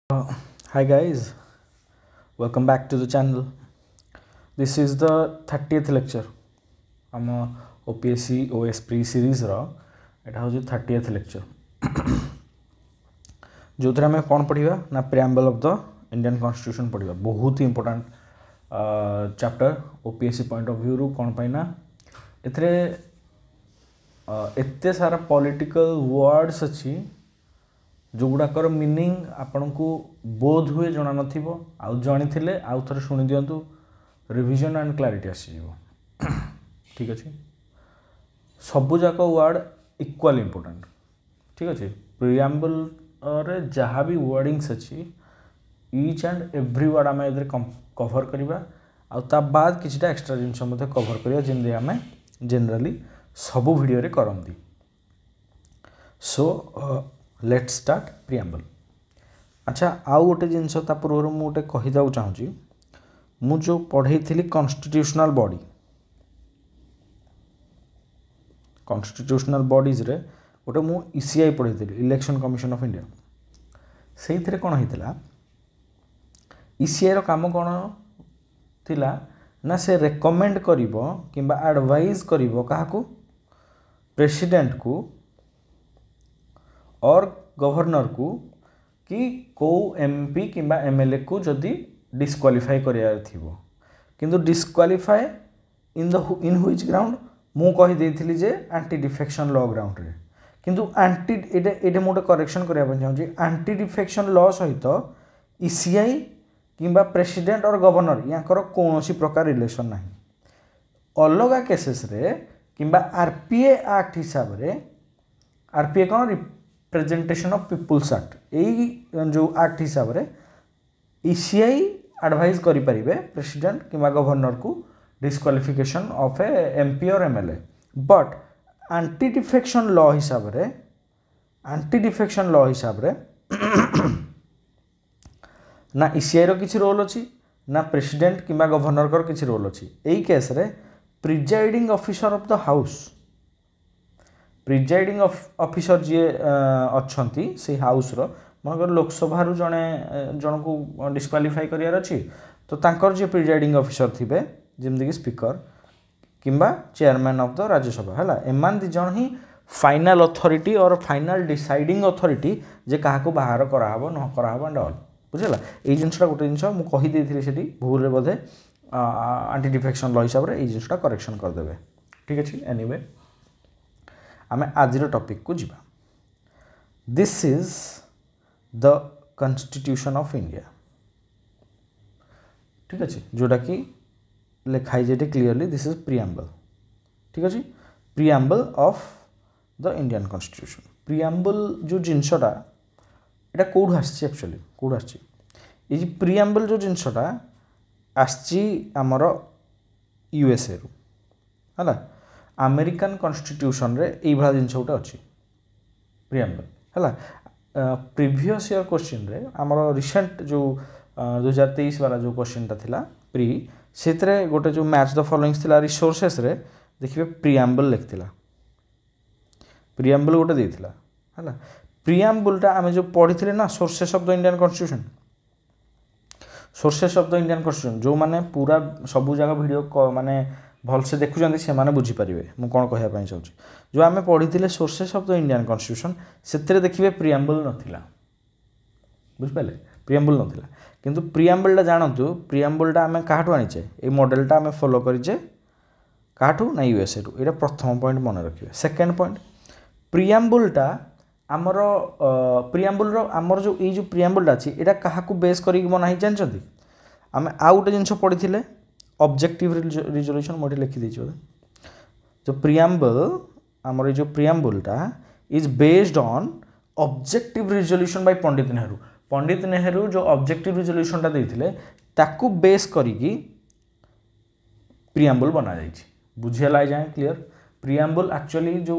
Hi guys, welcome back to the channel. This is the 30th lecture. आम OPSC OS pre series रो एटा हो 30th lecture. जो थरे हमें कौन पढ़िबा ना preamble of the Indian Constitution पढ़िबा. बहुत ही important chapter OPSC point of view रू कौन पाइना एथरे एत्ते सारा political words अच्छी जो गुड़ाकर मीनिंग आपन को बोध हुए जना नथिबो आउ जानि थिले आउ थरे सुनि दियंतु रिवीजन एंड क्लैरिटी आसी जीवो. ठीक अछि सबु जाक वर्ड इक्वल इंपोर्टेंट. ठीक अछि प्रीएम्बल रे जहाँ भी वर्डिंग्स अछि ईच एंड एवरी वर्ड आम ए कवर करवा आ ता बाद किछटा एक्स्ट्रा जिनस मध्ये कवर करवा जेंदे आम जनरली सबु वीडियो रे करंती. So let's start preamble. अच्छा आउ गोटे जिनस ता पूर्व मु गोटे कहि दाउ चाहूची मु जो पढ़ई थिली कॉन्स्टिट्यूशनल बॉडीज रे गोटे मु ईसीआई पढ़ई थिली इलेक्शन कमिशन ऑफ इंडिया. सेई थिरे कोन हितला ईसीआई रो काम कोन थिला ना से रेकमेंड करिवो किबा एडवाइज करिवो काहाकू प्रेसिडेंट को और गवर्नर को कि को एमपी किंबा एमएलए को जदि डिस्क्वालिफाई करियार थिबो किंतु डिस्क्वालिफाई इन व्हिच ग्राउंड मु कहि देथिली जे एंटी डिफेक्शन लॉ ग्राउंड रे किंतु एंटी एटे मोटे करेक्शन करिया पन चाहूची एंटी डिफेक्शन लॉ सहित ईसीआई किंबा प्रेसिडेंट और गवर्नर याकर कोनोसी प्रकार रिलेशन नाही. अलगा केसेस रे किंबा आरपीए एक्ट हिसाब रे आरपीए कोन रिप्रेजेंटेशन ऑफ पीपुल्स एक्ट यही जो एक्ट हिसाब रे ईसीआई एडवाइज करि परिबे प्रेसिडेंट किंबा गवर्नर को डिस्क्वालिफिकेशन ऑफ ए एमपी और MLA. But anti defection law हिसाब रे ना ईसीआई रो किछि रोल अछि ना प्रेसिडेंट किंबा गवर्नर कर किछि रोल अछि. एई केस रे presiding officer of the house presiding officer जी अच्छी से हाउस रो मनकर लोकसभा रु जन को डिस्क्वालिफाई करियार अछि तो तांकर जे प्रिजाइडिंग ऑफिसर थिबे जेमदि कि स्पीकर किंबा चेयरमैन ऑफ द राज्यसभा हला एमान दि जन ही फाइनल अथॉरिटी और फाइनल डिसाइडिंग अथॉरिटी जे काहा को बाहर करा हबो न करा हबो एंड ऑल बुझला. एई जिनसटा गोटे जिनस मु कहि देथिले सेठी भूल रे बोधे एंटी डिफेक्शन लॉ हिसाब रे एई जिनसटा करेक्शन कर देबे. ठीक अछि एनीवे आमे आजिर टॉपिक को जीवा. This is the constitution of India. ठीक अछि जोटा कि लिखाई जेटे क्लियरली दिस इज प्रीएम्बल. ठीक अछि preamble of the Indian constitution. Preamble जो जिनसटा एटा कोड आछि एक्चुअली कोड आछि ए जे प्रीएम्बल जो जिनसटा आछि हमर यूएसए रु हला अमेरिकन कॉन्स्टिट्यूशन रे एई भला जिनस गोटे अछि प्रीएम्बल हला. प्रीवियस ईयर क्वेश्चन रे हमर रिसेंट जो 2023 वाला जो क्वेश्चन ता थिला प्री सेतरे गोटे जो मैच द फॉलोइंग्स थिला रिसोर्सेस रे देखिबे प्रीएम्बल लिखथिला प्रीएम्बल गोटे देथिला हला. प्रीएम्बल ता हमें जो पढ़िथिले ना sources of the Indian constitution जो माने पूरा सबु जगह वीडियो माने भल से देखुचंदी से माने बुझी परिबे मु कोन कहया पई चाहूची. जो आमे पढ़िथिले sources of the Indian constitution सेतरे देखिबे प्रीएम्बल नथिला बुझ पाले प्रीएम्बल नथिला किंतु प्रीएम्बल ता जानतु प्रीएम्बल ता आमे काहाटू आनिचे ए मॉडल ता आमे फॉलो करिचे काहाटू ना यूएसए रु. एटा प्रथम पॉइंट मन रखिबे. सेकंड पॉइंट प्रीएम्बल ता आमर प्रीएम्बल रो आमर जो ए जो प्रीएम्बल ता अछि एटा काहाकू बेस करी बनाई जानचंदी आमे आ गोटे जिंस पढ़िथिले ऑब्जेक्टिव रिजोल्यूशन मोटे लिखि देछि जो प्रीएम्बल आमर जो प्रीएम्बल ता is based on objective resolution by Pandit Nehru जो ऑब्जेक्टिव रिजोल्यूशन ता देथिले ताकू बेस करिकी प्रीएम्बल बना जाइछि. बुझियला जाय क्लियर. प्रीएम्बल एक्चुअली जो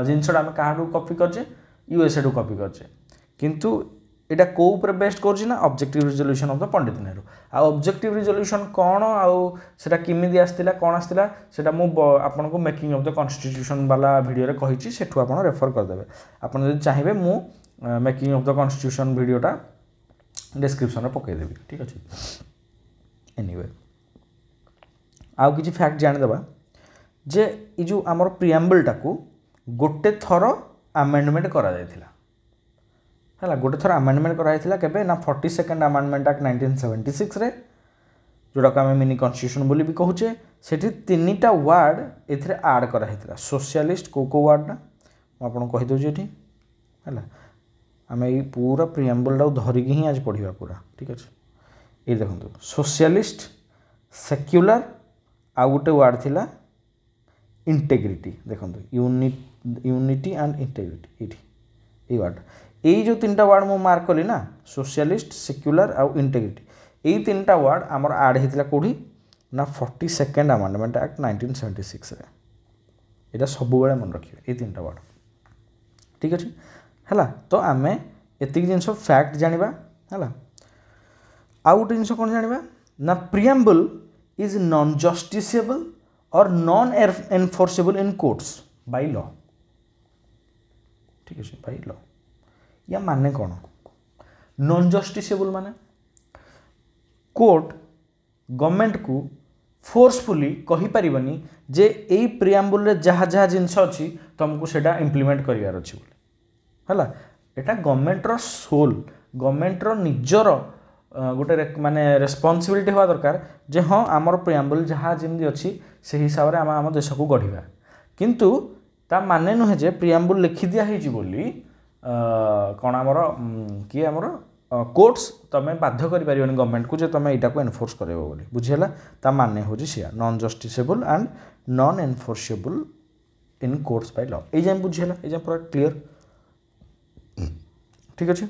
जिनसटा हम काहाडू कॉपी करजे यूएसए डू कॉपी करजे किंतु एटा को ऊपर बेस्ड करछि ना objective resolution of the Pandit Nehru. आ ऑब्जेक्टिव रिजोल्यूशन कोन आउ सेटा किमिदि आस्तिला कोन आस्तिला सेटा मु आपन को मेकिंग ऑफ द कॉन्स्टिट्यूशन वाला वीडियो रे कहिछि सेठु आपन रेफर कर देबे. आपन जदि चाहिबे मु मेकिंग ऑफ द कॉन्स्टिट्यूशन वीडियोटा डिस्क्रिप्शन पकईदेवी ठीक अच्छे एनीवे आउ किसी फैक्ट जानीदेवा जे ये जो आमर प्रिएम्बलटा को गोटे थर आमेंडमेंट करा जायथिला है गोटे थर आमेंडमेंट कराइला केबे ना 42nd आमेंडमेंट एक्ट 1976 रे जोड़ा को आम मिनी कन्स्टिट्यूशन बोली भी कहूचे सेठी 3टा वार्ड एथिरे ऐड कराइला सोशलिस्ट को वार्डटा मुझे कहीदे ये है आम ये पूरा प्रिएम्बलटा धरिकी ही आज पढ़ा पूरा ठीक अच्छे ये देखो सोशलिस्ट सेक्युलर आउ गोटे वार्ड थिला इंटेग्रिटी देखो यूनिटी एंड इंटेग्रिटी ये वार्ड यही जो 3टा वार्ड मु मार्क कली ना सोशलिस्ट सेक्युलर आउ इंटेग्रिटी यही 3टा वार्ड आमर आड होता कौड़ी ना 42nd आमेंडमेंट एक्ट 1976 रे यहाँ सब बेले मन रखिए ये 3टा वार्ड ठीक अच्छे है तो आम एतिक जिनस फैक्ट जाना है आउ गोटे जिन कौन जाना ना प्रिएम्बल इज नॉन जस्टिसेबल और non enforceable in courts by law ठीक अच्छे बाय लॉ या माने कौन नॉन जस्टिसेबल माने कोर्ट गवर्नमेंट को फोर्सफुली कही पारिबनी जे एई प्रिएम्बल रे जहाँ जहाँ जिनस अच्छी तुमको सेटा इम्प्लीमेंट करिवार अछि बोली हला एटा गवर्नमेंट रो सोल गवर्नमेंट रो निजर गोटे माने रेस्पॉन्सिबिलिटी हवा दरकार जे हाँ आमर प्रिएम्बल जहाँ जमी अच्छी से हिसाब से आम देश को गढ़ा किंतु ता माने नुहे जे प्रिएम्बल लिखि दिया है बोली कौन आमर किए आमर कोर्ट्स तुम्हें बाध्य कर गवर्नमेंट को जे तुम यहाँ को एनफोर्स कर बोली बुझीगला ता माने हूँ सी non justiciable and non enforceable in courts by law ये जाए बुझीगला ये पूरा क्लीयर ठीक अच्छे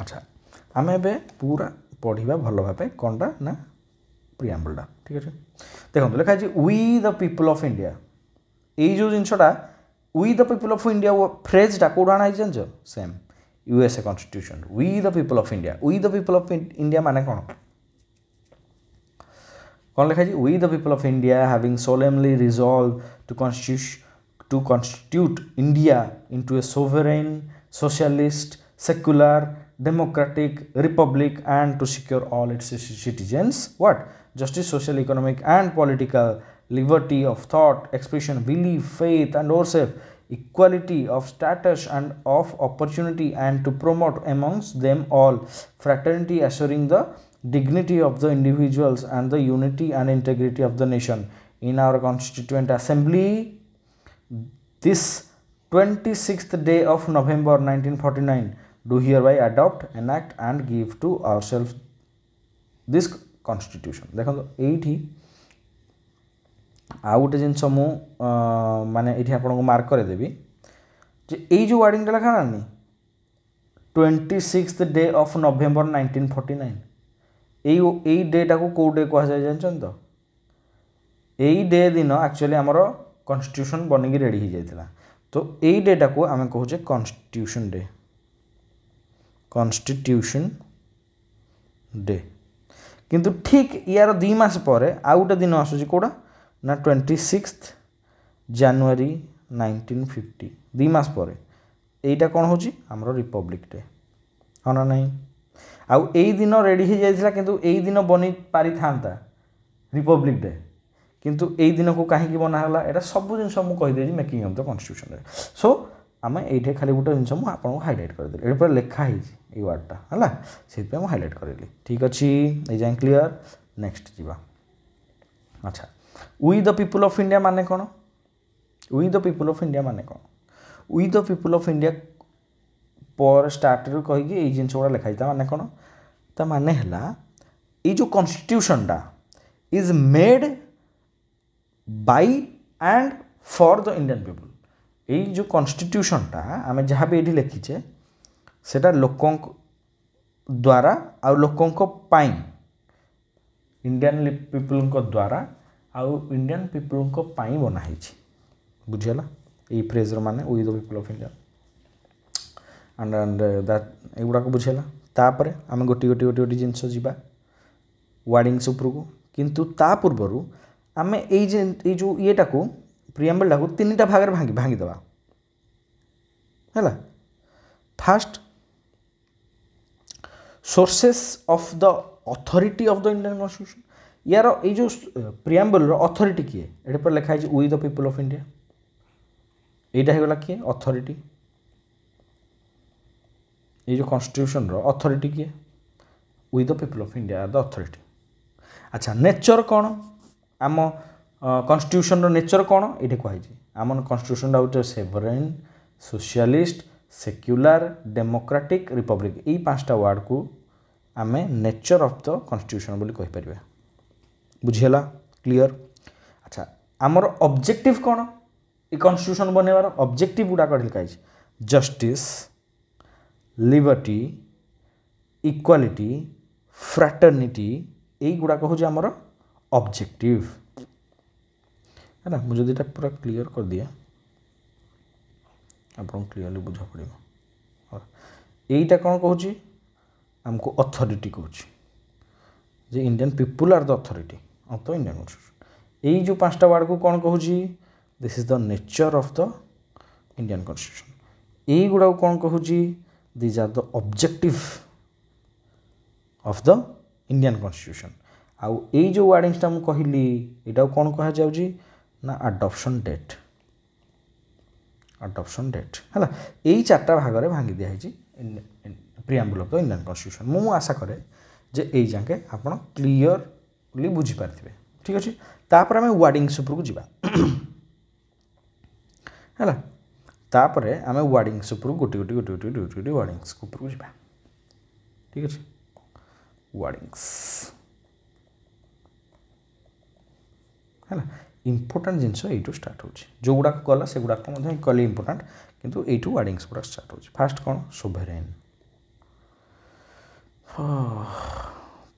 अच्छा आम ए पूरा पढ़ा भल भाव कौनटा ना प्रिएम्बलटा ठीक अच्छे देखो लिखा है we the people of India ये जो जिनटा we the people of India वो फ्रेजटा कौट आना जान same USA constitution we the people of India we the people of India माने कौन कौन लिखा है we the people of India having solemnly resolve to constitute India into a sovereign socialist secular democratic republic and to secure all its citizens what justice social economic and political liberty of thought expression belief faith and worship equality of status and of opportunity and to promote amongst them all fraternity assuring the dignity of the individuals and the unity and integrity of the nation in our constituent assembly this 26th day of November 1949 do hereby adopt enact and give to ourselves this constitution देखो ये आउ गोटे जिनस मु माने ये आपको mark करदेवी जे यही जो वार्डिंगटा लिखा ना 26th डे ऑफ नवेम्बर 1949 यही डेटा को कौ डे कह जाए जानते तो यही डे दिन एक्चुअली आमर कॉन्स्टिट्यूशन बनिकी रेडी हो जाता तो यही डेटा को आम कहे कॉन्स्टिट्यूशन डे कॉन्स्टिट्यूशन डे किंतु ठीक यार 2 मास पर आउ गोटे दिन आसूँ कौटा ना 26th January 1950 2 मास पर यहीटा कौन हो आमर रिपब्लिक डे हाँ ना नहीं आउ यही दिन रेडी हो जाता किंतु यही दिन बनी पारि था रिपब्लिक डे किंतु यही दिन को कहीं बनाला यहाँ सब जिन मुझे making of the constitution so आम ये खाली गोटे जिन आपको हाईलाइट करदेली ये पूरा लिखाही ये वार्डटा है से हाईलाइट करेली ठीक अच्छे ये जाए क्लीयर नेक्स्ट जीवा अच्छा we the people of India माने कौन we the people of India माने कौन we the people of India पर स्टार्ट कहीकि ये जिन गुड़ा लिखाई माने कौन ता माने है ये जो कॉन्स्टिट्यूशनटा is made by and for the Indian people ये जो कॉन्स्टिट्यूशनटा आम जहाँ भी ये लिखीचे सेटा लोकों द्वारा आ लोकों पाई इंडियन पीपल द्वारा आउ इंडियन पीपल पाई बनाई बुझीगला ये फ्रेजर माने we the people of India and that एगुड़ाक बुझीगला तापर आम गोटी गोटी गोटी गोटी जिनस जीवा वार्डिंग्स उपरकू किंतु ता पूर्वर आम ये जो येटा को प्रिएम्बलटा को 3टा भाग में भांगीदे है fast sources of the authority of the Indian constitution यार ये जो प्रिएम्बल अथॉरिटी किए ये पर लिखा है we the people of India यहीटा होगा किए अथॉरिटी ये जो कॉन्स्टिट्यूशन रो अथॉरिटी किए we the people of India are the authority. अच्छा नेचर कौन आम कॉन्स्टिट्यूशन रो नेचर कौन ये कहुई आम कॉन्स्टिट्यूशन हूँ सेवरेन सोशलिस्ट सेक्युलर डेमोक्रेटिक रिपब्लिक यही 5टा वर्ड को आम नेचर ऑफ द कॉन्स्टिट्यूशन बोली कहि परिबा बुझीला क्लियर। अच्छा आमर ऑब्जेक्टिव कौन ये कॉन्स्टिट्यूशन बनवार ऑब्जेक्टिव गुड़ाक लिखाई जस्टिस लिबर्टी इक्वालिटी फ्रैटर्निटी यही गुड़ाक हूँ आमर ऑब्जेक्टिव है ना। मुझे ये पूरा क्लियर कर दिया आपको क्लीयरली बुझा पड़ो यहीटा कौन कहूँ आमको अथॉरिटी कहूँ जे Indian people are the authority of the Indian constitution यही जो 5टा वर्ड को कौन कहूँ this is the nature of the Indian constitution यही गुड़ा कौन कहूँ these are the objective of the Indian constitution आउ यही जो वर्डिंग्सटा मुझे कहली यहाँ कौन कह जाऊँगी ना अडॉप्शन डेट है यही 4टा भाग में भांगी दिखाई preamble of the Indian constitution मु आशा करे जे यही जाके आप क्लीयरली बुझीपारे ठीक अच्छे तापर आम वर्डिंग्स उपरकू जीवा है तापर आम वर्डिंग्स उपरकू गोटे गोटे गोटे गोटे गोटे गोटे वर्डिंग्स उपरकू जीवा ठीक अच्छे वर्डिंग्स है इंपोर्टाट जिनस यू स्टार्ट हो जो गुड़ाक गला से गुड़ाक कले इंपोर्टाट किंतु यू वर्डिंग्स गुड़ा स्टार्ट हो फास्ट कौन सोभरेन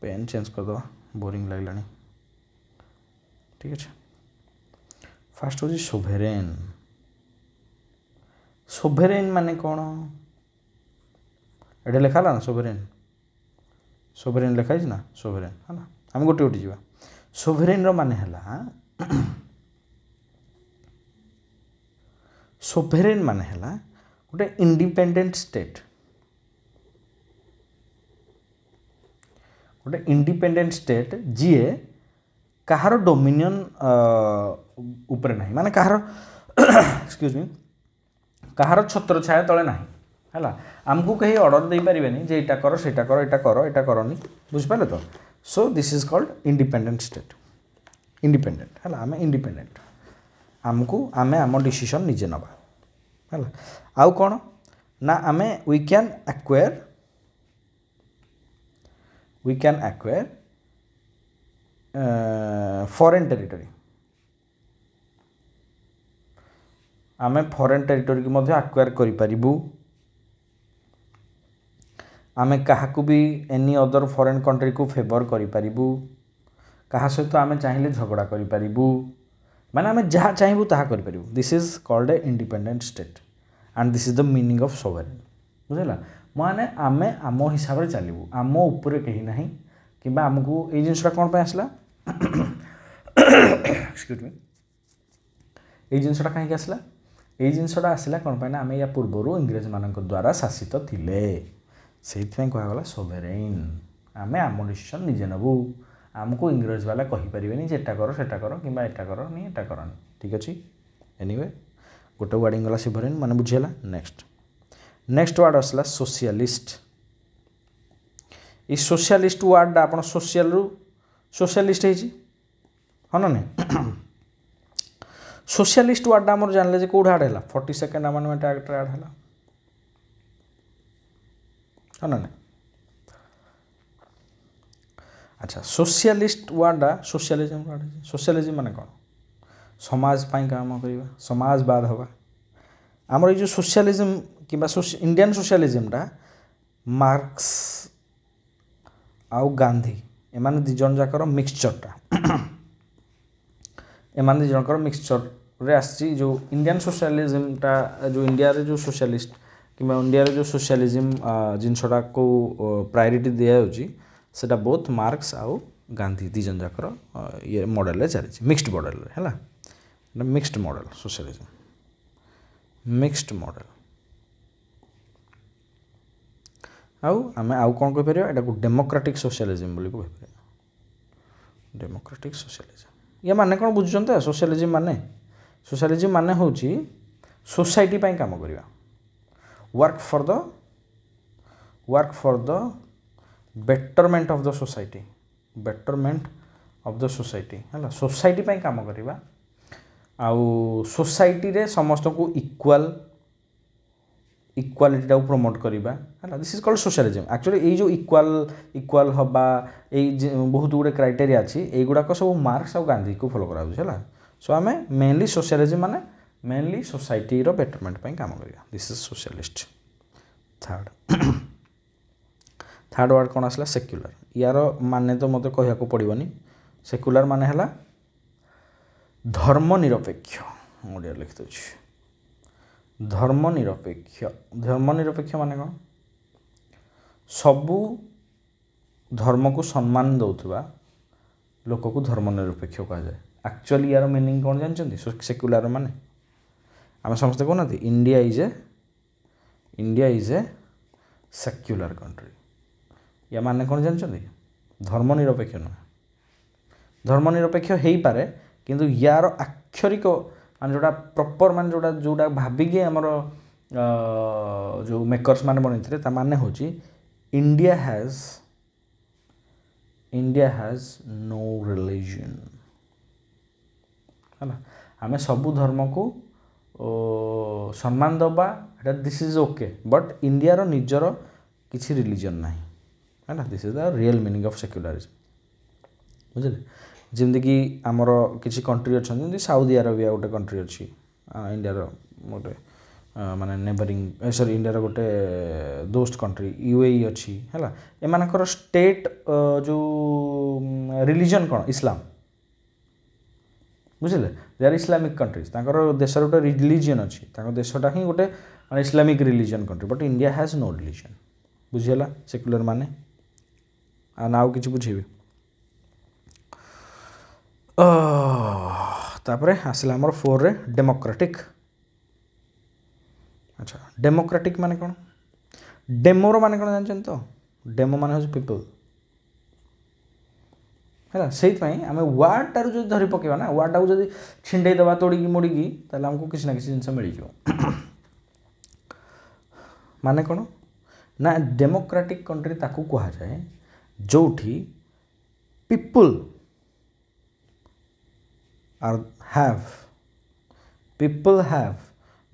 पेन चेंज करदे बोरिंग लगलानी ठीक है फास्ट हूँ सोभरेन सोभरेन माने कौन ये लिखा ना सोभरेन लिखाई ना सोभरेन है ना आम गोटे गोटे जावा सोभरेन माने है सोभरेन माने है गोटे इंडिपेंडेंट स्टेट गोटे इंडिपेंडेंट स्टेट जी कहार डोमिनियन ऊपर नहीं माने कहार एक्सक्यूज मी कहार छत्र छाया तले नहीं है आमको कहीं ऑर्डर दे पारे जे एटा कर सेटा कर एटा कर एटा करनी बुझिपारे तो सो this is called independent state independent है आम इंडिपेंडेंट आमको आम आम डिसीजन निजे नवा है आउ कौन ना आम we can acquire foreign territory आम फॉरेन टेरिटरी की मध्य एक्वायर करिपारिबु आम क्या भी एनी अदर फॉरेन कंट्री को फेवर करिपारिबु कहा सहित आम चाहिए झगड़ा करिपारिबु माने आम जहाँ चाहबू ताहा करिपारिबु this is called a independent state and this is the meaning of sovereign बुझेगा माने आम आम हिसाब से चलू आम उपरे कहीं ना कि आमको ये जिनसा कौन पे आसला एक्सक्यूज मी ये जिनसा कहीं आसला ये जिनसा आसला कौन पे ना आम या पूर्वर इंग्रेज मान द्वारा शासित थिले से कहगला सोवरेन आम आम डिसीजन निजे नबू आमको इंग्रेज वाला कहींपारे जेटा कर सेटा कर कि एटा कर नहीं एटा करनी ठीक अच्छे एनीवे गोटे वर्डिंग गला सोवरेन माने बुझीगला नेक्स्ट वर्ड आसला सोशलिस्ट ये सोशलिस्ट वर्ड आप सोशल रु सोशलिस्ट हाँ ना नहीं सोशलिस्ट वर्ड आम जानले कौट आड है 42nd अमेंडमेंट एक्ट आड है हाँ ना नहीं अच्छा socialist word socialism word socialism माने कौन समाज पाई काम करवा समाजवाद हवा आमर ये जो सोशलिज्म कि इंडियन सोशलिज्मटा मार्क्स आउ गांधी एमान दी जन जाकर मिक्सचरटा एमान दी जनकर मिक्सचर रे आसी जो इंडियन सोशलिज्मटा जो इंडिया रे जो सोशलिस्ट कि इंडिया रे जो सोशलिज्म जिनसटा को प्रायोरिटी दिया होची सेटा बोथ मार्क्स आउ गांधी दी जन जाकर ये मॉडल रे चली मिक्स्ड मॉडल रे हैला mixed model socialism mixed model आउ कौन कहीपर यहाँ को डेमोक्रेटिक सोशलिज्म बोली कहीपर डेमोक्रेटिक सोशलिज्म या माने कौन बुझुं सोशलिज्म माने हूँ सोसाइटी पाई काम करवा work for the betterment of the society है सोसाइटी पाई काम करवा सोसाइटी रे समस्त को इक्वालिटी प्रमोट करवा है this is called socialism actually ये जो इक्वाल हवा बहुत गुड़े क्राइटेरिया अच्छी युड़ाक सब मार्क्स और गांधी को फॉलो करा सो आम मेनली सोशलिज्म माने मेनली सोसाइटी रो बेटरमेंट पे काम करवा this is socialist third word कौन आसला सेक्युलर यार माने तो मत कहया को पड़ोनी सेक्युलर माने हला धर्मनिरपेक्ष ओडिया लिखि दूँ धर्मनिरपेक्ष माने कौन सबू धर्म को सम्मान दौथुवा लोक को धर्मनिरपेक्ष कहा जाए एक्चुअली यार मीनिंग कौन जानते सेक्युलर माने आम समस्ते कहना India is a secular country या माने कौन जानते धर्मनिरपेक्ष नुह धर्मनिरपेक्ष हो पारे किंतु यार आक्षरिक मान जोड़ा प्रॉपर मान जोड़ा भाविकी आमर जो मेकर्स माने बनते माने हूँ इंडिया हैज़ नो रिलीजन है आम सबू धर्म को सम्मान दबा this is okay but India रो निजर किसी रिलीजन ना है ना this is the real meaning of secularism बुझे जमीक आमर किसी कंट्री अच्छा साउदी अरेबिया गोटे कंट्री अच्छी इंडिया गोटे माने नेबरिंग सॉरी इंडिया गोटे दोस्त कंट्री यूएई अच्छी है एमानकर स्टेट जो रिलीजन कौन इस्लाम बुझे दे आर इस्लामिक कंट्रीज देश गोटे रिलीजन अच्छी देशटा ही गोटे Islamic religion country but India has no religion बुझीगला सेक्युलर माने आउ कि बुझेबी तापरे आसला आमर 4 रे डेमोक्रेटिक अच्छा डेमोक्रेटिक माने कौन डेमोर माने कौन जानते तो डेमो माने हूँ पीपल है से आम वार्ड टार जो धरी पकेवा ना वार्ड टाक जब छिंडे दबा तोड़िकी मोड़िकी ताले हमको किसी ना किसी जिनस मिल जाए माने कौन ना डेमोक्रेटिक कंट्री ताकू कहा जाए जोठी people have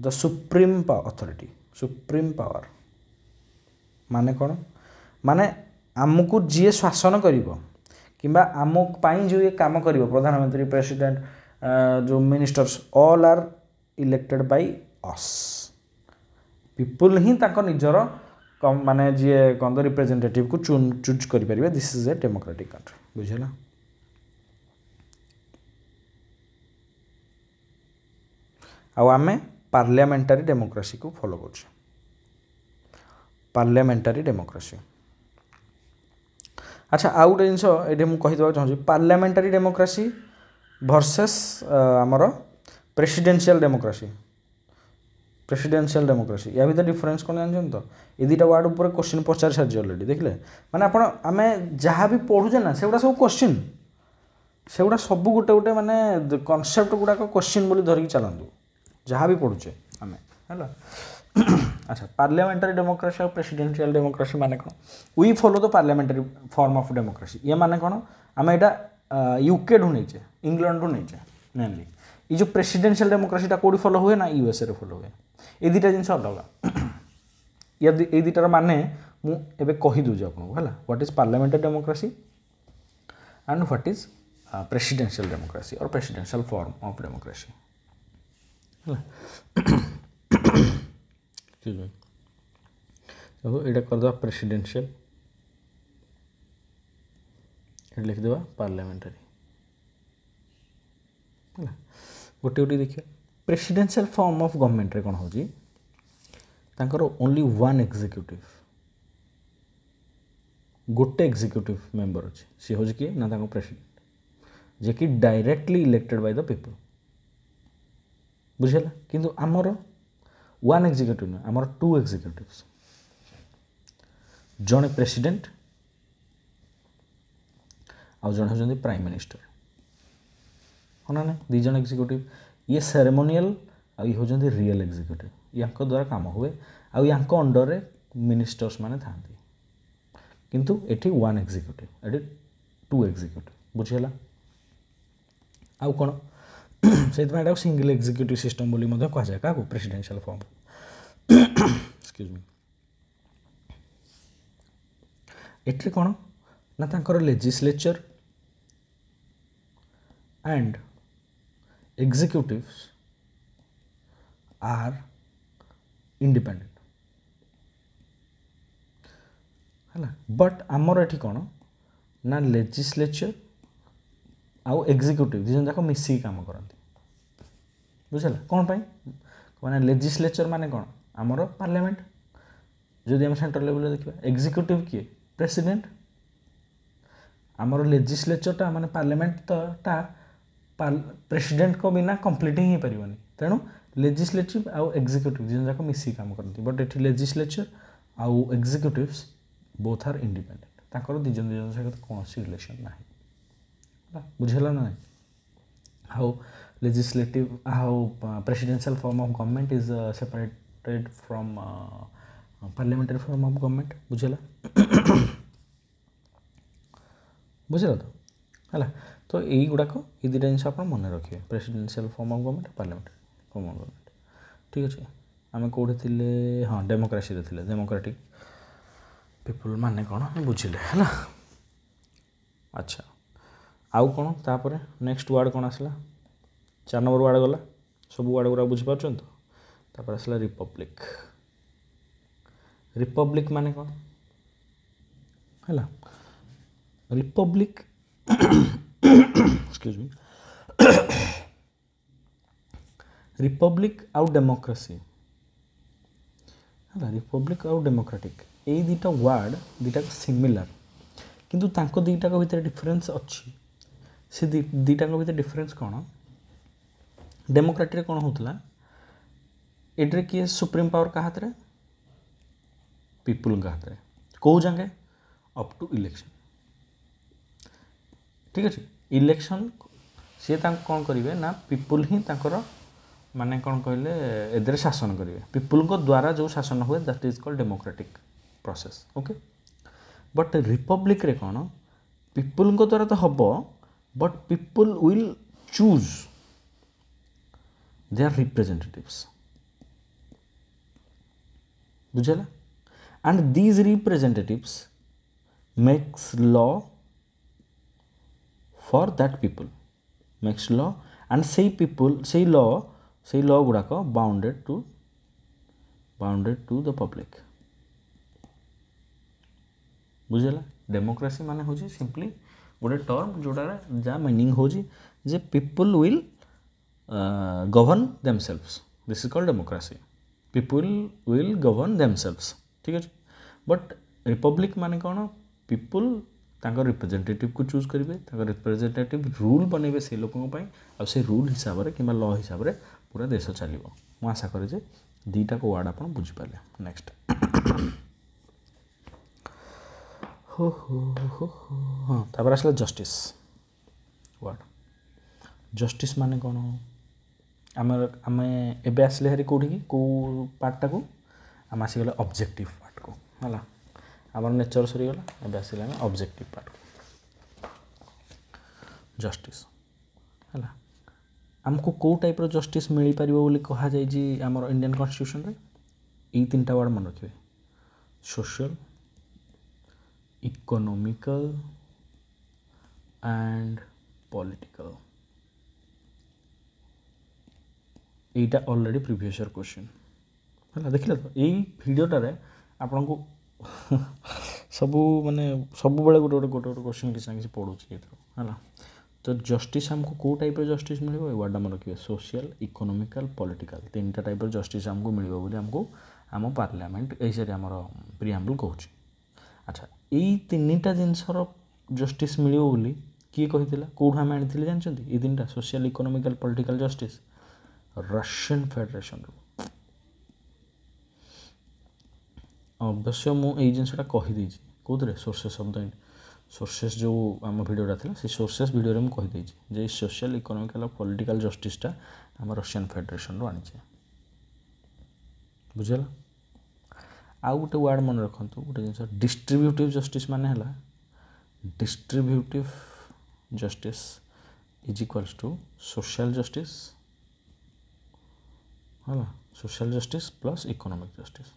the supreme authority supreme power माने कौन माने आमको जी शासन करिवो किंबा आम पाई जो ये काम करिवो प्रधानमंत्री प्रेसिडेंट जो ministers all are elected by us people ही ताको निजर माने जी कौन रिप्रेजेंटेटिव को चूज करि परिबे this is a democratic country बुझला आमे पार्लियामेंटारी डेमोक्रेसी को फॉलो कर पार्लियामेंटारी डेमोक्रेसी अच्छा आउ गोटे जिनस ये मुझे चाहिए पार्लियामेंटारी डेमोक्रेसी वर्सेस आमर प्रेसिडेंशियल डेमोक्रेसी या भीतर डिफरेंस कौन जानते तो ये दुटा वार्ड उपर क्वेश्चन पचारि सारी अलरेडी देखले माने आपण आमे जहाँ भी पढ़ुचे ना सेगुड़ा सब क्वेश्चन सेगुड़ा सब गोटे गोटे माने कॉन्सेप्ट गुड़ाक क्वेश्चन बोली धरिकी चलतु जहाँ भी पढ़ुचे आम है अच्छा पार्लियामेंटारी डेमोक्रेसी और प्रेसिडेंशियल डेमोक्रेसी माने कौन we follow the parliamentary form of democracy ये माने कौन आम यहाँ यूके ढू नहींचे इंग्लैंड ढू नहींचे मेनली ये जो प्रेसिडेंशियल डेमोक्रेसीटा कौटी फॉलो हुए ना यूएसए रे फॉलो हुए ये दुटा जिन अलग ये दुटार माने मुझे कहीदे आपको है what is parliamentary democracy and what is presidential democracy और प्रेसिडेंशियल फॉर्म ऑफ डेमोक्रेसी यहाँ करदे प्रेसिडेंशियल लिखिदे पार्लियामेंटारी है गोटे गोटे देखिए प्रेसिडेंशियल फॉर्म ऑफ गवर्नमेंट रे कौन होजी तांकर ओनली वन एग्जीक्यूटिव गोटे एग्जीक्यूटिव मेंबर अच्छे सी हूँ किए ना प्रेसिडेंट जे कि directly elected by the people बुझेगा किंतु आमर वन एग्जीक्यूटिव ना आमर 2 एग्जीक्यूटिव्स जड़े प्रेसिडेंट आउ जड़े होती प्राइम मिनिस्टर हाँ ना दी जन एग्जीक्यूटिव ये सेरेमोनियल आ ये होती रियल एग्जीक्यूटिव या द्वारा काम हुए आउ या अंडर मिनिस्टर्स माने था किंतु एठी वन एग्जीक्यूटिव एटी टू एग्जीक्यूटिव बुझीगला आउ कौन से सिंगल एग्जीक्यूटिव सिस्टम बोली कह जाए क्या प्रेसिडेंशियल फॉर्म एक्सक्यूज मी एट्रे कौन ना तांकर legislature and executives are independent है बट आमर एठी कौन ना लेजिस्लेचर आउ एग्जीक्यूटिव दुजन जाक मिसिक काम करती बुझला कौन पाई माने लेजिस्लेचर माने कौन आमर पार्लियामेंट जदि आम सेंट्रल लेवल देखा एग्जीक्यूटिव किए प्रेसिडेंट आमर लेजिस्लेचरटा माने पार्लियामेंट टा प्रेसिडेंट को बिना कंप्लीटिंग हो पारिबनी तेणु लेजिस्लेटिव आउ एग्जीक्यूटिव दुजन जाक मिसिक काम करती बट एठी लेजिस्लेचर आउ एग्जीक्यूटिव्स बोथ आर इंडिपेंडेंट ताकर दिजन सहित कौन रिलेशन ना बुझेगा ना how legislative how presidential form of government is separated from parliamentary form of government बुझेगा बुझेगा है तो यही गुड़ाक ये दुटा जिन आप मन रखिए presidential form of government parliamentary form of government ठीक अच्छे आम कौटे थे हाँ डेमोक्रेसी थे डेमोक्रेटिक पीपुल माने कौन बुझिले है अच्छा आउ कौन तापर नेक्स्ट वर्ड कौन आसला 4 नंबर वर्ड गला सब वर्ड गुरा बुझीपार तो तापर आसला रिपब्लिक रिपब्लिक माने कौन है रिपब्लिक एक्सक्यूज मी रिपब्लिक आउ डेमोक्रेसी है रिपब्लिक आउ डेमोक्रेटिक यही दुटा वर्ड दुटा सिमिलर किंतु तांको दुईटा भितर डिफरेन्स अच्छी से दुईटा भितर डिफरेन्स कौन डेमोक्रेटिक कौन होता एड्रे किए सुप्रीम पावर का हाथ में पीपुल का हाथ में कौ जाए अप टू इलेक्शन ठीक अच्छे इलेक्शन सी कौन करेंगे ना पीपुल ही तांकर माने कौन कहले एदरे शासन करेंगे पीपुल को द्वारा जो शासन हुए that is called democratic process okay but republic रे कौन पीपुल को द्वारा तो हम but people will choose their representatives बुझेला and these representatives makes law for that people makes law and से पीपुल से लॉ गुड़ाक बाउंडेड टू द पब्लिक बुझेला डेमोक्रेसी माने हो सिंपली गोटे टर्म जोड़ा जहाँ मीनिंग हो जे people will govern themselves this is called democracy people will govern themselves ठीक अच्छे बट रिपब्लिक माने कौन पीपुल तांकर रिप्रेजेंटेटिव को चूज करेंगे रिप्रेजेंटेटिव रूल बनइबे से लोकों आ से रूल हिसाब से कि लॉ हिसाब से पूरा देश चलो मुझे आशा करे दुईटा को वर्ड आप बुझीपारे नेक्स्ट हो हाँ तापर आसला जस्टिस वर्ड जस्टिस माने कौन आम एबे आसले हारी कौटी कौ पार्टा को आम आसीगला ऑब्जेक्टिव पार्ट को है आमर नेचर सरीगला एबे आसिला आम ऑब्जेक्टिव पार्ट को जस्टिस है आमको कौ टाइप जस्टिस मिल पार बोली कह जाए आमर इंडियन कॉन्स्टिट्यूशन रे ये 3टा वर्ड मन रखिए social economical and political Etah already previous year question है देखिए तो यही भिडियोटारे आपन को सबू माने सब बेले गोटे गोटे क्वेश्चन किसी ना कि पढ़ुची है तो जस्टिस हमको कौ टाइप जस्टिस मिले ये वर्ड मन रखिए सोशल इकोनॉमिकल पॉलिटिकल 3टा टाइप जस्टिस हमको मिले बोली हमको आम पार्लियामेंट ऐसे आमर प्रियाम्बल कहूँ अच्छा यही 3टा जिनसर जस्टिस मिले बोली किए कही कौट आम आनी जानते ये 3टा social economical political justice Russian federation ଅବଶ୍ୟ ମୁଁ ଏଇ ଜିନିଷଟା କହିଦେଇଛି କେଉଁଥିରେ ସୋର୍ସେସ୍ ଅଫ୍ ଦ ସୋର୍ସେସ୍ ଯେଉଁ ଆମ ଭିଡ଼ିଓଟା ଥିଲା ସେ ସୋର୍ସେସ୍ ଭିଡ଼ିଓରେ ମୁଁ କହିଦେଇଛି ଯେ ସୋସିଆଲ୍ ଇକୋନୋମିକାଲ୍ ଆଉ ପଲିଟିକାଲ୍ ଜଷ୍ଟିସ୍ଟା ଆମ ରଷିଆନ୍ ଫେଡେରେସନ୍ରୁ ଆଣିଛେ। ବୁଝିଗଲା। ଆଉ ଗୋଟେ ୱାର୍ଡ଼ ମନେ ରଖନ୍ତୁ ଗୋଟେ ଜିନିଷ ଡିଷ୍ଟ୍ରିବ୍ୟୁଟିଭ୍ ଜଷ୍ଟିସ୍ ମାନେ ହେଲା distributive justice is equals to social justice ହେଲା social justice plus economic justice.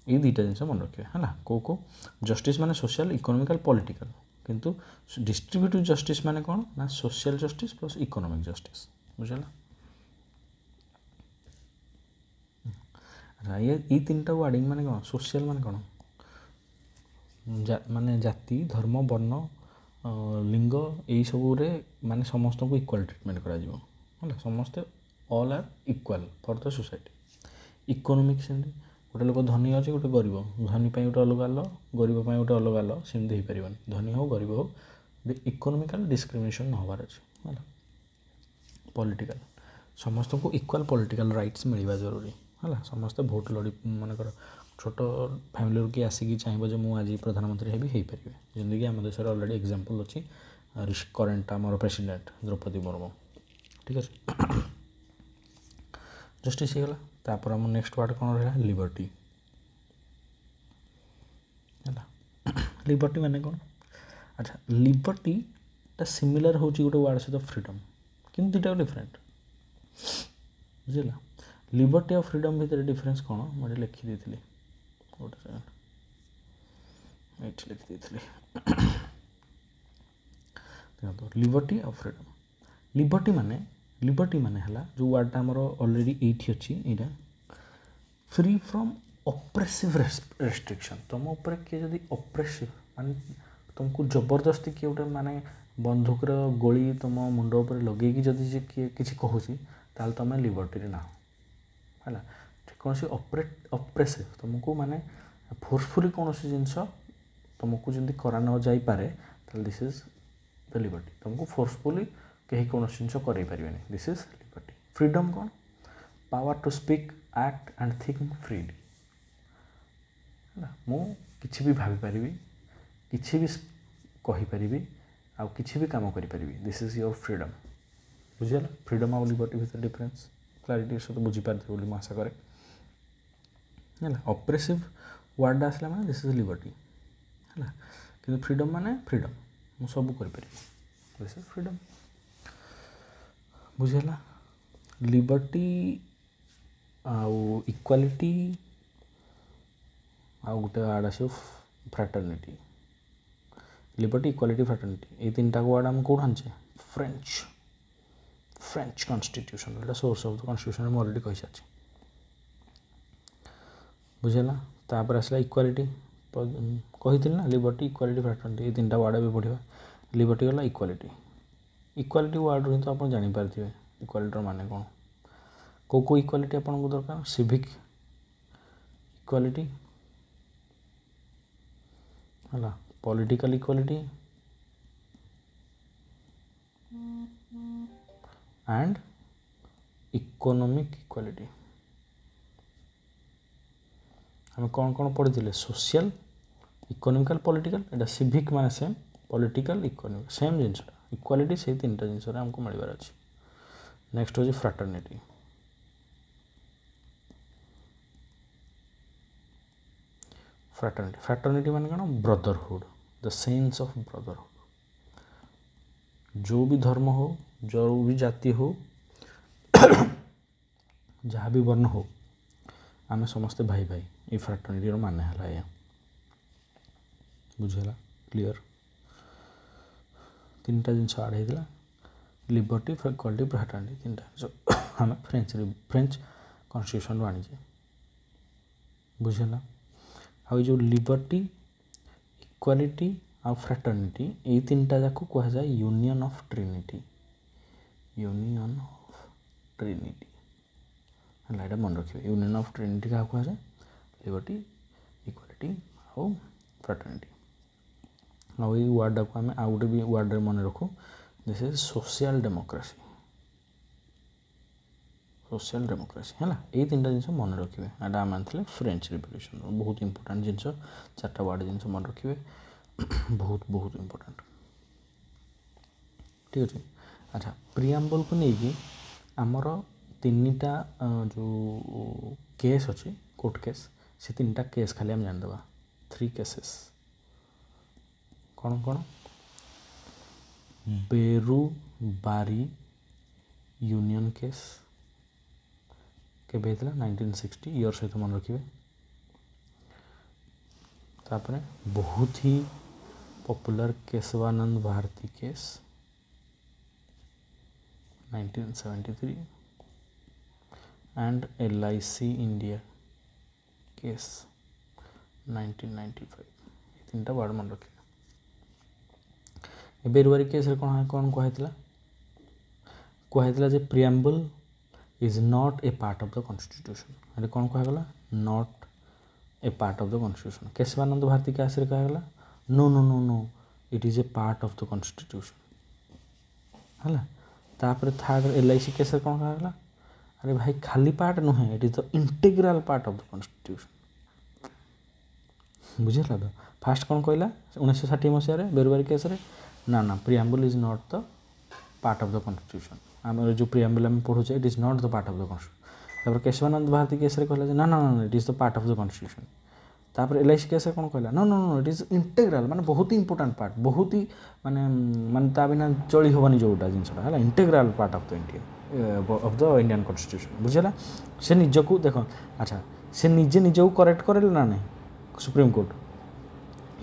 ये दुईटा जिन मन रखिए है कौ कौ जस्टिस माने सोशल इकोनॉमिकल पॉलिटिकल किंतु डिस्ट्रीब्यूटिव जस्टिस माने कौन ना social justice plus economic justice. बुझला ये तीन टा वार्डिंग माने कौन सोशल माने कौन माने जाति धर्म वर्ण लिंग यही सब माने समस्त को इक्वल ट्रीटमेंट करा है समस्ते all are equal for the society. Economic से गोटे लोक धनी अच्छे गोटे गरीब धनी गोटे अलग आल गरीब गोटे अलग आल सेमती हो पार धनी हो गरीब हो इकोनॉमिकल डिस्क्रिमिनेशन न होबार अच्छे है। पॉलिटिकल समस्त को इक्वल पॉलिटिकल राइट्स मिलवा जरूरी है समस्ते भोट लड़ी मनकर छोट फैमिली किए आसिक चाहिए जो मुझे आज प्रधानमंत्री है पारे जमीक आम देश अलरेडी एग्जांपल अच्छी करेन्ट आमर प्रेसिडेंट द्रौपदी मुर्मू ठीक अच्छे जस्टिस होगा। तापर आम नेक्स्ट वार्ड कौन रहा लिबर्टी है लिबर्टी माने कौन अच्छा लिबर्टी टा सिमिलर हो गोटे वार्ड सहित फ्रीडम कि दुटा डिफरेंट बुझला। लिबर्टी और फ्रीडम भितर डिफरेंस कौन मुझे लिखिदी गोटे सेकेंड ये लिखिदी लिबर्टी और फ्रीडम लिबर्टी माने हला जो वार्डटा आमर ऑलरेडी एठी अछि एटा फ्री फ्रॉम ऑप्रेसिव रेस्ट्रिक्शन तुम ऊपर किए जदि ऑप्रेसिव माने तुमको जबरदस्ती किए गोटे माने बंदूकर गोली तुम मुंड उपर लगे जदि किए किसी कहूँ ताल तुम लिबर्टी ना है कौन सी ऑप्रेसिव तुमको माने फोर्सफुली कौन सी जिनस तुमको जमी करा न जाई पारे दिस इज द लिबर्टी तुमको फोर्सफुली कहीं कौन जिन करें दिस इज लिबर्टी। फ्रीडम कौन power to speak act and think freely है मु किसी भी भाभी पारि किसी भी कहीपरि आउ किसी भी काम करी दिस इज योर फ्रीडम। बुझीगला फ्रीडम और लिबर्टी भीतर डिफरेंस क्लारिटी सहित बुझीपारे बोली मैं आशा करे है ऑप्रेसिव वर्ड आसला माने दिस इज लिबर्टी है कि फ्रीडम माने फ्रीडम मु सब करी दिस इज फ्रीडम। बुझीगला लिबर्टी आउ इक्वालिटी आउ गोटे वार्ड आस फ्रैटर्निटी लिबर्टी इक्वालिटी फ्रैटर्निटी ये तीन टा वार्ड आम कौन आनचे French constitution Etah source of the constitution में ऑलरेडी कही सारी। बुझेगा तापर आसला इक्वालिटी कही ना लिबर्टी इक्वालिटी फ्रैटर्निटी ये तीन टा वार्ड भी पढ़ा लिबर्टी गला इक्वालिटी वार्ड रही तो आप जानीपारे इक्वालिटर माने कौन को इक्वालिटी आपको दरकार सिविक इक्वालिटी है political equality and economic equality. हम कौन कौन पढ़ी सोशल इकोनॉमिकल पॉलिटिकल एटा सिविक माने सेम पॉलिटिकल इकोनॉमिक सेम जिनस इक्वालिटी से तीन टा जिनस हमको मिलबार अच्छे। नेक्स्ट हो फ्रैटर्निटी फ्रैटर्निटी माने कौन brotherhood the sense of brotherhood जो भी धर्म हो जो भी जाति हो जहाँ भी वर्ण हो आम समस्ते भाई भाई ये फ्रैटर्निटी माने है या बुझेगा क्लियर। तीन टा जिनस आड होता लिबर्टी इक्वालिटी फ्रैटर्निटी तीन टा आम फ्रेंच कॉन्स्टिट्यूशन आनीचे बुझेगा। आ जो लिबर्टी इक्वालिटी आ फ्रैटर्निटी ये तीन टा जाक कहुए यूनियन ऑफ ट्रिनिटी है मन रखिए यूनियन ऑफ ट्रिनिटी क्या कहुए लिबर्टी इक्वालिटी आउ फ्रैटर्निटी। आउ ये वार्ड को आम आउ गोटे भी वार्ड मन रखू this is social democracy social democracy है ये तीन जिन मन रखिए एटा आम आनी फ्रेंच रिवोल्यूशन बहुत इंपोर्टाट जिन चार्टा वार्ड जिन मन रखिए बहुत बहुत इंपोर्टाट ठीक अच्छे। अच्छा प्रियाम्बल को लेकिन आमर तीन टा जो केस अच्छे कोर्ट केस से तीन टा केस खाली आम जानीदे 3 केसेस कौन कौन बेरू बारी यूनियन केस के 1960 ईयर सहित मन रखिए तापरे बहुत ही popular Keshavananda Bharati case 1973 and LIC India case 1995 तीन टा वर्ड मन रखिए। बेरुआरी केस कौन कौन कहला जे preamble is not a part of the constitution कौन कहगला not a part of the constitution. Keshavananda Bharati case कहगला no no no no it is a part of the constitution है। तापर थर्ड LIC केस कौन कहगला अरे भाई खाली पार्ट नुहे it is the integral part of the constitution बुझेगा। तो फास्ट कौन कहला 1960 मसीह बेरुआरी केस ना ना preamble is not the part of the constitution आम जो प्रिएम्बल आम पढ़ुचे it is not the part of the constitution. Keshavananda Bharati case कहला ना ना ना it is the part of the constitution. तापर LIC केस कौन कहला no no no it is integral माने बहुत ही इंपोर्टेंट पार्ट बहुत ही माने माने ता बिना चली होबनी जोटा जिनसटा है integral part of the India of the Indian constitution बुझेला। से निजको देखो अच्छा से निजे निजको करेक्ट करेल ना नहीं सुप्रीम कोर्ट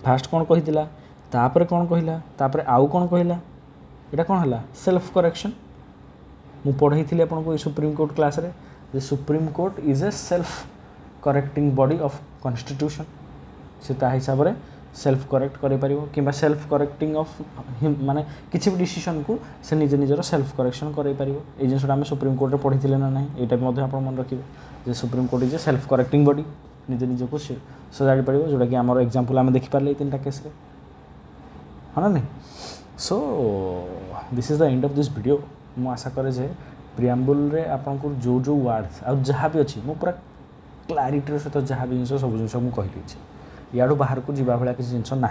फास्ट कौन कहितिला तापर कौन कहला तापर आउ कौन कहला एटा कौन हला सेल्फ करेक्शन मु पढ़ाई थी आपको सुप्रीम कोर्ट क्लास रे जे supreme court is a self correcting body of constitution से ता हिसाब रे सेल्फ करेक्ट करे पारिबो किबा सेल्फ करेक्टिंग ऑफ माने किछि भी डिसीजन को से निजे निजर सेल्फ करेक्शन करे पारिबो ए जिनसटा हम सुप्रीम कोर्ट रे पढ़ी थिले ना नहीं एटा भी आप मन रखिबे जे supreme court is a self correcting body निजे निजे को सजाड़ी पारिबो जोटा कि हमर एग्जांपल हम देखि पारले तीनटा केस रे है ना नहीं। सो this is the end of this video मु आशा करे जे प्रिएम्बल रे आपनको जो जो वर्ड्स आ जहाँ भी अच्छी मु पूरा क्लारिटी सहित जहाँ भी जिन सब जिन मुझे कही याडू बाहर को जीवा भाया किसी जिन ना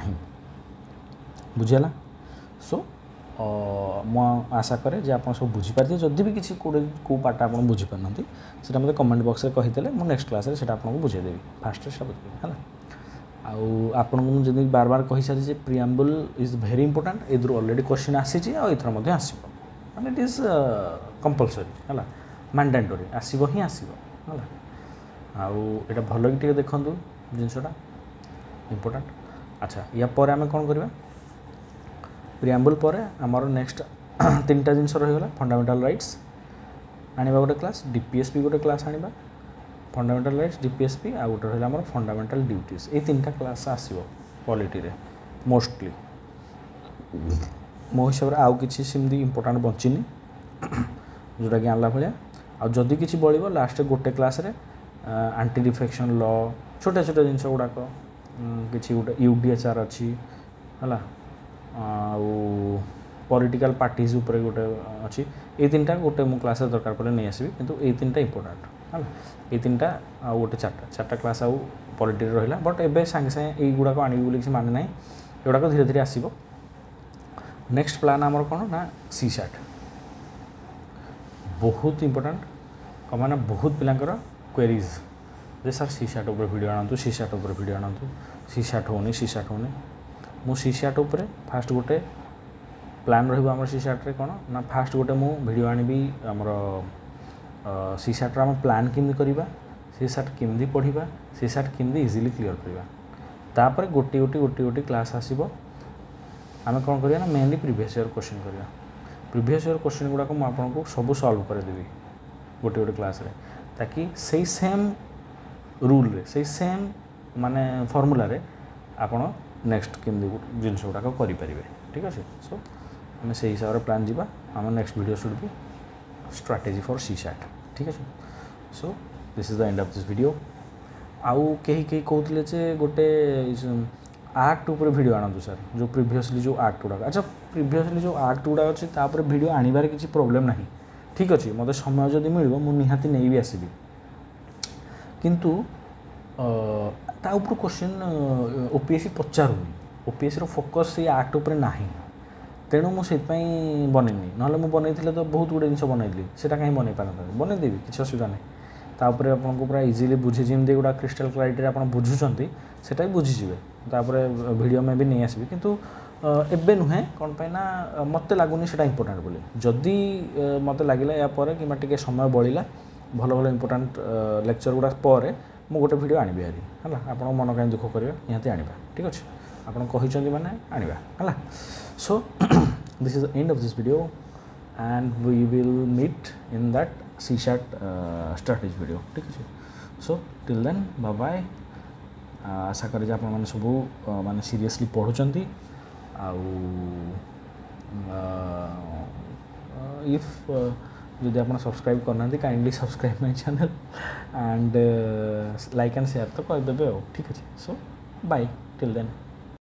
बुझेगा। सो मु आशा करे जे आप सब बुझीपारे जदि भी किसी कौ पार्ट आप बुझीपारना से मतलब कमेंट बॉक्स में कहीदेले मु नेक्स्ट क्लास से आपको बुझेदेवी फास्ट से बुझेदेवी है आपको मुझे बार बार कही सारी preamble is very important either already question आसी आसर आसो माने इट इज कंपलसरी है मैंडेटरी आसो ही आसो है आउटा भल कि देखूँ जिनसटा इंपोर्टेंट। अच्छा या पर आम कौन करवा प्रिएम्बल पर आमर नेक्स्ट तीन टा जिन रहीगला फंडामेंटाल राइट्स आने गोटे क्लास DPSP गोटे क्लास आने फंडामेंटाल राइट्स DPSP आ गोटे रहा आम फंडामेंटाल ड्यूटीज ये तीन टा क्लास आसो पॉलिटी रे मोस्टली मो हिसाब से आउ कि सेमती इंपोर्टाट बचीनी जोटा कि आनला भाया आदि किसी बड़ो लास्ट गोटे क्लास रे एंटी डिफेक्शन लॉ छोटे छोटे जिन गुड़ाक कि गोटे UDHR अच्छी है पॉलिटिकल पार्टीज उपरे गोटे अच्छी ये तीन टा गोटे मो क्लास दरकार पड़े नहीं आसबि किंतु ये तीन टा इंपोर्टेंट है ये तीन टा आ गोटे चार्टा क्लास आउ पॉलिटी रहा बट एबे सांगे सांगे गुड़ाक आनी बोली किसी माने ना एगुड़ाक धीरे धीरे आसो। नेक्स्ट प्लान आमर कौन ना CSAT बहुत इंपोर्टेंट कमाना बहुत पिलांकर क्वेरीज जे सर CSAT ऊपर वीडियो आनतु CSAT ऊपर वीडियो आनतु CSAT होनी मु CSAT ऊपर फास्ट गोटे प्लान रहिबो हमर CSAT रे कोन ना फास्ट गोटे मु वीडियो आनिबी हमर CSAT रा हम प्लान केमि करिबा CSAT केमि पढ़िबा CSAT केमि इजीली क्लियर करिबा तापर गोटी गोटी क्लास आसीबो आम कौन करिया ना मेनली प्रीवियस ईयर क्वेश्चन करिया प्रीवियस ईयर क्वेश्चन गुड़ाक मु आपको सब सॉल्व करदेवी गोटे गोटे क्लास रे ताकि सही सेम रूल रे सही सेम माने फॉर्मूला रे आपण नेक्स्ट केमि जिनस गुड़ाक करें ठीक अच्छे। सो आम से हिसाब से प्लान जावा आम next video should be strategy for CSAT ठीक अच्छे। सो this is the end of this video आउ कहीं कहते जे गोटे आक्ट ऊपर वीडियो आनतु सर जो प्रीवियसली जो आक्ट गुड़ाक अच्छा प्रीवियसली जो आक्ट गुड़ाक अच्छे वीडियो आनबार किसी प्रोब्लेम ना ठीक अच्छे मत समय जदि मिल निहाती नहीं भी आसबि किंतु ता ऊपर क्वेश्चन ओपीएससी पचारूनी ओपीएससी फोकस से आर्ट उपर ना तेणु मुझे बनईनी ना बनई तो बहुत गुड़े जिन बनई से कहीं बनई पार बनईदेवी किसी असुविधा नहीं तापर आपको पूरा इजिली बुझे जमी गोटा क्रिस्टाल क्लारिटी आप बुझुंट से बुझीजे वीडियो में भी नहीं आसबि किंतु एबे नुहे कौन पे ना मत लगुनि से इंपोर्टाट बोली जदि मत लगे यापर कि समय बढ़ला भल भल इंपोर्टाट लेक्चर गुड़ा पर मु गोटे वीडियो आनी हारी है आप मन कहीं दुख करेगा निहाती आने ठीक अच्छे आपड़ कही मैंने आने है so this is the end of this video and we will meet in that सी शार्ट स्ट्रैटेजी वीडियो ठीक अच्छे so till then bye bye आशा करें आप सब माने सीरियसली पढ़ुंट इफ जदि आप सब्सक्राइब करना kindly subscribe my channel and like and share तो करदे ठीक अच्छे सो बाय टिल देन।